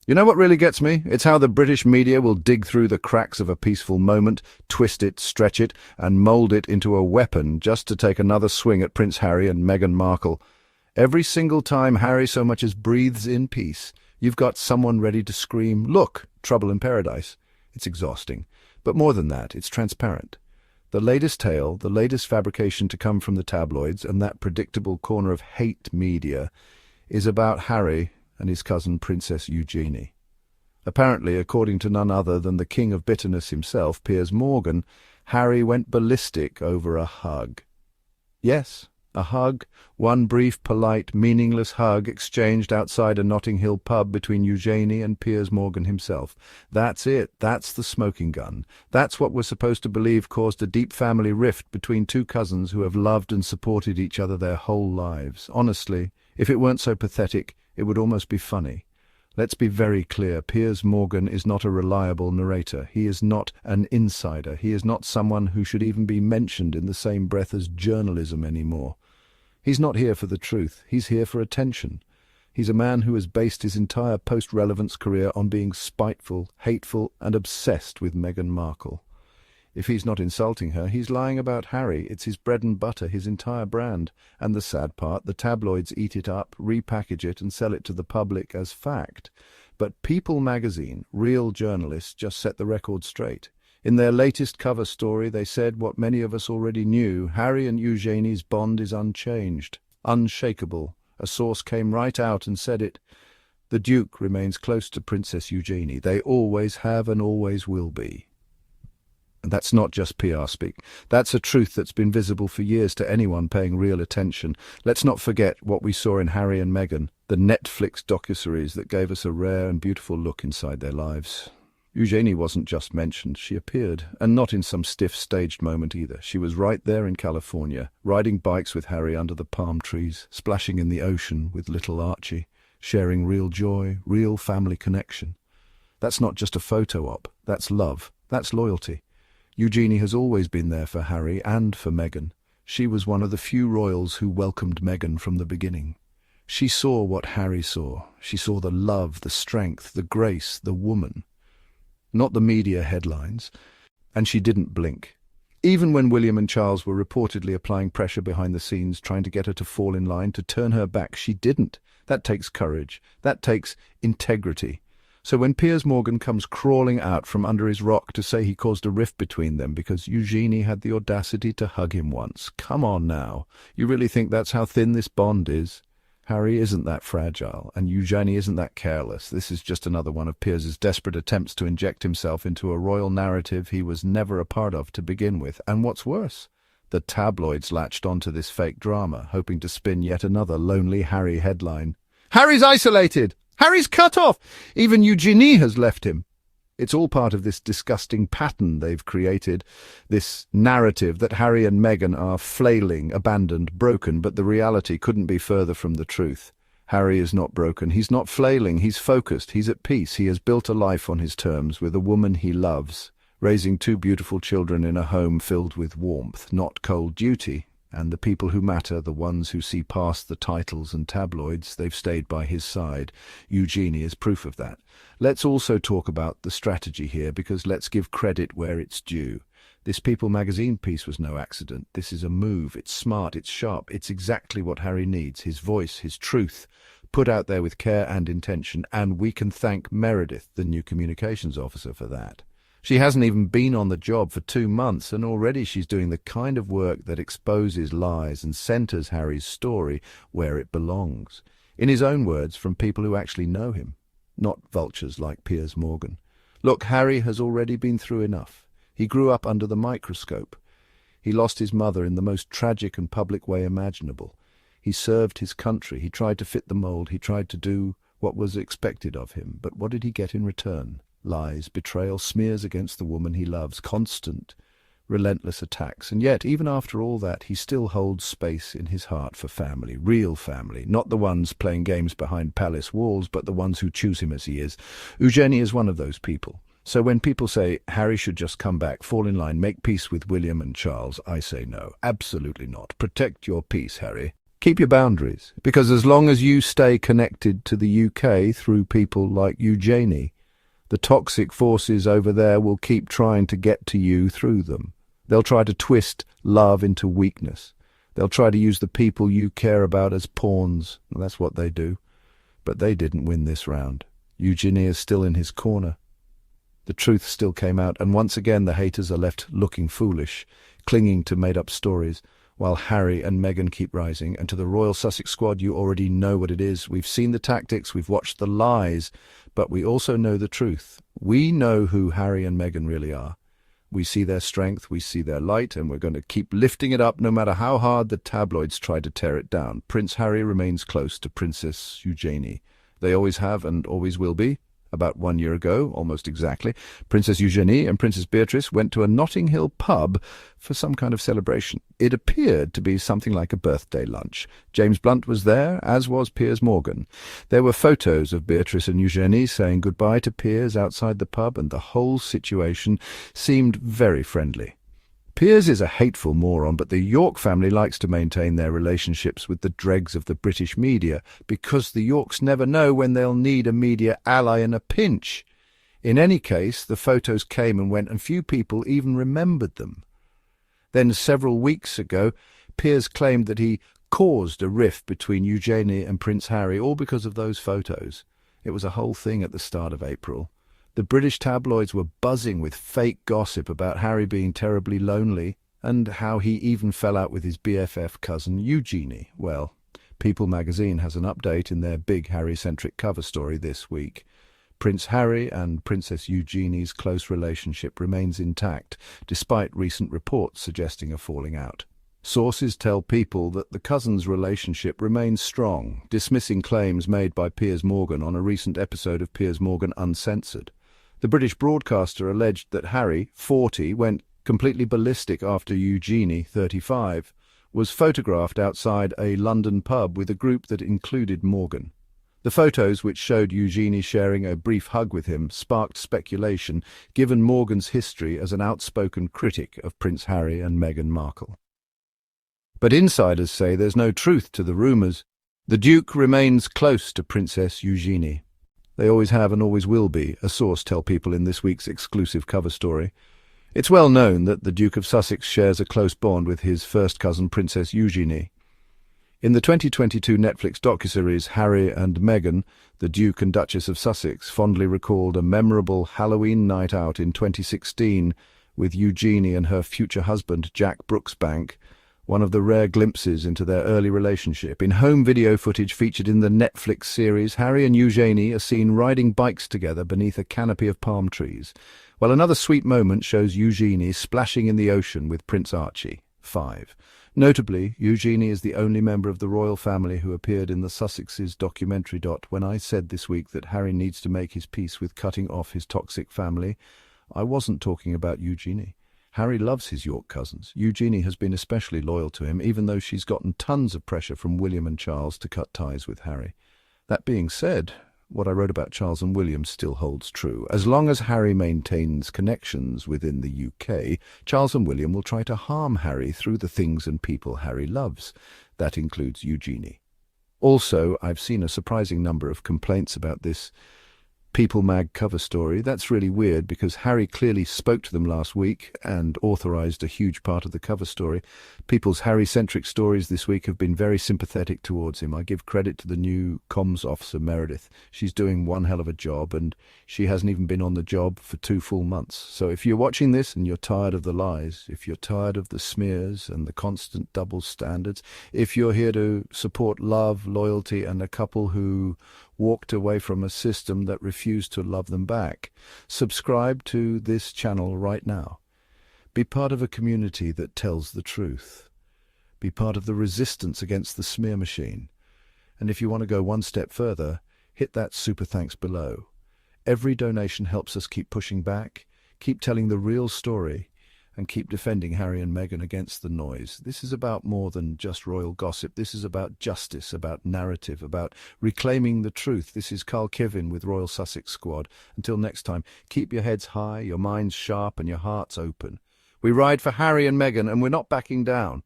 You know what really gets me? It's how the British media will dig through the cracks of a peaceful moment, twist it, stretch it, and mould it into a weapon just to take another swing at Prince Harry and Meghan Markle. Every single time Harry so much as breathes in peace, you've got someone ready to scream, "Look, trouble in paradise." It's exhausting. But more than that, it's transparent. The latest tale, the latest fabrication to come from the tabloids and that predictable corner of hate media is about Harry and his cousin Princess Eugenie. Apparently, according to none other than the king of bitterness himself, Piers Morgan, Harry went ballistic over a hug. Yes, a hug, one brief, polite, meaningless hug exchanged outside a Notting Hill pub between Eugenie and Piers Morgan himself. That's it. That's the smoking gun. That's what we're supposed to believe caused a deep family rift between two cousins who have loved and supported each other their whole lives. Honestly, if it weren't so pathetic, it would almost be funny. Let's be very clear, Piers Morgan is not a reliable narrator. He is not an insider. He is not someone who should even be mentioned in the same breath as journalism anymore. He's not here for the truth. He's here for attention. He's a man who has based his entire post-relevance career on being spiteful, hateful, and obsessed with Meghan Markle. If he's not insulting her, he's lying about Harry. It's his bread and butter, his entire brand. And the sad part, the tabloids eat it up, repackage it, and sell it to the public as fact. But People magazine, real journalists, just set the record straight. In their latest cover story, they said what many of us already knew: Harry and Eugenie's bond is unchanged, unshakable. A source came right out and said it. The Duke remains close to Princess Eugenie. They always have and always will be. And that's not just PR speak. That's a truth that's been visible for years to anyone paying real attention. Let's not forget what we saw in Harry and Meghan, the Netflix docuseries that gave us a rare and beautiful look inside their lives. Eugenie wasn't just mentioned, she appeared, and not in some stiff staged moment either. She was right there in California, riding bikes with Harry under the palm trees, splashing in the ocean with little Archie, sharing real joy, real family connection. That's not just a photo op, that's love, that's loyalty. Eugenie has always been there for Harry and for Meghan. She was one of the few royals who welcomed Meghan from the beginning. She saw what Harry saw. She saw the love, the strength, the grace, the woman. Not the media headlines. And she didn't blink. Even when William and Charles were reportedly applying pressure behind the scenes, trying to get her to fall in line, to turn her back, she didn't. That takes courage. That takes integrity. So when Piers Morgan comes crawling out from under his rock to say he caused a rift between them because Eugenie had the audacity to hug him once, come on now. You really think that's how thin this bond is? Harry isn't that fragile, and Eugenie isn't that careless. This is just another one of Piers's desperate attempts to inject himself into a royal narrative he was never a part of to begin with. And what's worse, the tabloids latched onto this fake drama, hoping to spin yet another lonely Harry headline. Harry's isolated! Harry's cut off! Even Eugenie has left him. It's all part of this disgusting pattern they've created, this narrative that Harry and Meghan are flailing, abandoned, broken, but the reality couldn't be further from the truth. Harry is not broken, he's not flailing, he's focused, he's at peace, he has built a life on his terms with a woman he loves, raising two beautiful children in a home filled with warmth, not cold duty. And the people who matter, the ones who see past the titles and tabloids, they've stayed by his side. Eugenie is proof of that. Let's also talk about the strategy here, because let's give credit where it's due. This People magazine piece was no accident. This is a move. It's smart, it's sharp, it's exactly what Harry needs. His voice, his truth, put out there with care and intention, and we can thank Meredith, the new communications officer, for that. She hasn't even been on the job for 2 months, and already she's doing the kind of work that exposes lies and centers Harry's story where it belongs. In his own words, from people who actually know him, not vultures like Piers Morgan. Look, Harry has already been through enough. He grew up under the microscope. He lost his mother in the most tragic and public way imaginable. He served his country. He tried to fit the mold. He tried to do what was expected of him. But what did he get in return? Lies, betrayal, smears against the woman he loves, constant, relentless attacks. And yet, even after all that, he still holds space in his heart for family, real family, not the ones playing games behind palace walls, but the ones who choose him as he is. Eugenie is one of those people. So when people say Harry should just come back, fall in line, make peace with William and Charles, I say no, absolutely not. Protect your peace, Harry. Keep your boundaries, because as long as you stay connected to the UK through people like Eugenie, the toxic forces over there will keep trying to get to you through them. They'll try to twist love into weakness. They'll try to use the people you care about as pawns. That's what they do. But they didn't win this round. Eugenie is still in his corner. The truth still came out, and once again the haters are left looking foolish, clinging to made-up stories, while Harry and Meghan keep rising. And to the Royal Sussex squad, you already know what it is. We've seen the tactics, we've watched the lies, but we also know the truth. We know who Harry and Meghan really are. We see their strength, we see their light, and we're going to keep lifting it up no matter how hard the tabloids try to tear it down. Prince Harry remains close to Princess Eugenie. They always have and always will be. About 1 year ago, almost exactly, Princess Eugenie and Princess Beatrice went to a Notting Hill pub for some kind of celebration. It appeared to be something like a birthday lunch. James Blunt was there, as was Piers Morgan. There were photos of Beatrice and Eugenie saying goodbye to Piers outside the pub, and the whole situation seemed very friendly. Piers is a hateful moron, but the York family likes to maintain their relationships with the dregs of the British media, because the Yorks never know when they'll need a media ally in a pinch. In any case, the photos came and went, and few people even remembered them. Then, several weeks ago, Piers claimed that he caused a rift between Eugenie and Prince Harry, all because of those photos. It was a whole thing at the start of April. The British tabloids were buzzing with fake gossip about Harry being terribly lonely, and how he even fell out with his BFF cousin Eugenie. Well, People magazine has an update in their big Harry-centric cover story this week. Prince Harry and Princess Eugenie's close relationship remains intact, despite recent reports suggesting a falling out. Sources tell People that the cousins' relationship remains strong, dismissing claims made by Piers Morgan on a recent episode of Piers Morgan Uncensored. The British broadcaster alleged that Harry, 40, went completely ballistic after Eugenie, 35, was photographed outside a London pub with a group that included Morgan. The photos, which showed Eugenie sharing a brief hug with him, sparked speculation, given Morgan's history as an outspoken critic of Prince Harry and Meghan Markle. But insiders say there's no truth to the rumours. The Duke remains close to Princess Eugenie. They always have and always will be, a source tell People in this week's exclusive cover story. It's well known that the Duke of Sussex shares a close bond with his first cousin, Princess Eugenie. In the 2022 Netflix docuseries Harry and Meghan, the Duke and Duchess of Sussex fondly recalled a memorable Halloween night out in 2016 with Eugenie and her future husband, Jack Brooksbank, one of the rare glimpses into their early relationship. In home video footage featured in the Netflix series, Harry and Eugenie are seen riding bikes together beneath a canopy of palm trees, while another sweet moment shows Eugenie splashing in the ocean with Prince Archie, 5. Notably, Eugenie is the only member of the royal family who appeared in the Sussexes documentary. When I said this week that Harry needs to make his peace with cutting off his toxic family, I wasn't talking about Eugenie. Harry loves his York cousins. Eugenie has been especially loyal to him, even though she's gotten tons of pressure from William and Charles to cut ties with Harry. That being said, what I wrote about Charles and William still holds true. As long as Harry maintains connections within the UK, Charles and William will try to harm Harry through the things and people Harry loves. That includes Eugenie. Also, I've seen a surprising number of complaints about this People Mag cover story. That's really weird, because Harry clearly spoke to them last week and authorised a huge part of the cover story. People's Harry-centric stories this week have been very sympathetic towards him. I give credit to the new comms officer, Meredith. She's doing one hell of a job, and she hasn't even been on the job for 2 full months. So if you're watching this and you're tired of the lies, if you're tired of the smears and the constant double standards, if you're here to support love, loyalty, and a couple who walked away from a system that refused to love them back, subscribe to this channel right now. Be part of a community that tells the truth. Be part of the resistance against the smear machine. And if you want to go one step further, hit that super thanks below. Every donation helps us keep pushing back, keep telling the real story, and keep defending Harry and Meghan against the noise. This is about more than just royal gossip. This is about justice, about narrative, about reclaiming the truth. This is Carl Kevin with Royal Sussex Squad. Until next time, keep your heads high, your minds sharp, and your hearts open. We ride for Harry and Meghan, and we're not backing down.